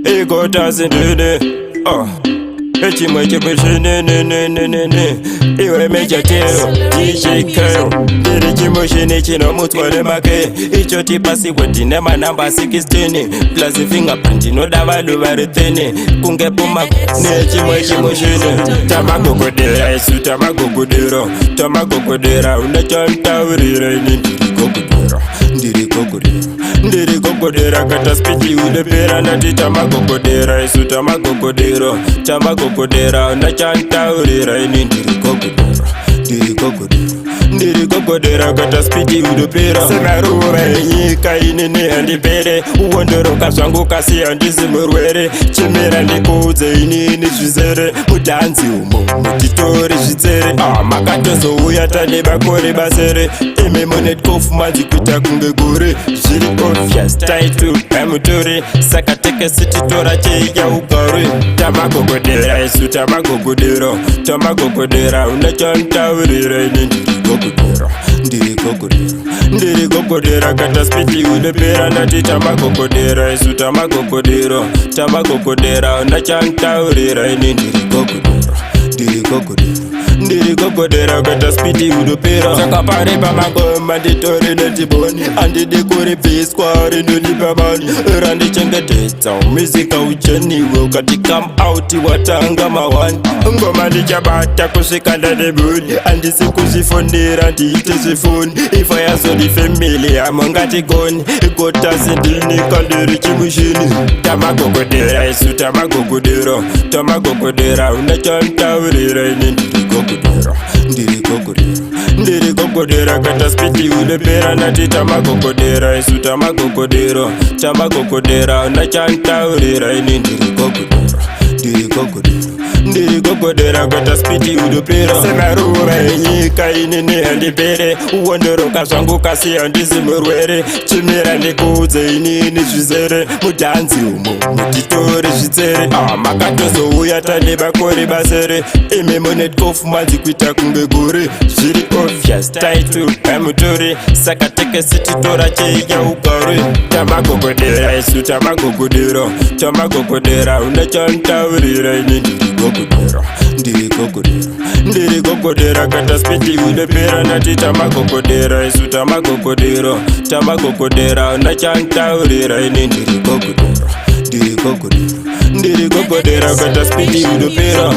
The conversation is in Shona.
ego tazindene echimwe chibushinene iwe mechatero tichikayo ndiri chimushini chinomutware make icho tipasiwe ndine manamba 16 plus fingerprint inoda vanhu vari 10 kunge puma nechimwe chimushini tamagogodera isu tamagogodera unechantaurira ini ndiri gogodera kata spiti ulepera ndati tamagogodera isu tamagogodera unachantaurira ini ndiri gogodera kata spiti udopera senaruva yenyika inini handipere uwondoroka zvangu kasi handisi murwere chimera ndikuudze inini zvizere mudhanzi umo mutitori zvitsere makatozouya tane bakore basere imi munetkofu manzi kuita kunge gore zviri obvious taitu hamutore saka tekesititora cheiya ugare tamagogodera isu tamagogodera unachantaurira ini ndiri gogodera kata spiti ulepera ndati tamagogodera isu tamagogodera unachantaurira ini ndiri gogodera kata spiti udopera saka pari pamangoma nditori netiboni handidi kuribviswa rinonipa mani randichengetedza umizika ucheniwe ukati come out watanga mawani ngoma ndichabata kusvika ndanebuni handisi kuzvifonera ndiite zvifoni ifa yazodi family amo ngatigoni gotazindini kandiri chimushini tamagogodera isu tamagogodera unachantaurira ini ndiri gogodera kata spiti ulepera ndati tamagogodera isu tamagogodera unachantaurira ini ndiri gogodera kata spiti udopera senaruva yenyika inini handipere uwondoroka zvangu kasi handisi murwere chimera ndikuudze inini zvizere mudhanzi umo mutitori zvitsere makatozouya tane bakore basere imi munetkofu manzi kuita kunge gore zviri obvious taitu hamutore saka tekesititora cheiya ugare tamagogodera isu tamagogodera unachantaurira ini ndiri gogodera kata spiti ulepera ndati tamagogodera isu tamagogodera unachantaurira ini ndiri gogodera kata spiti ulepera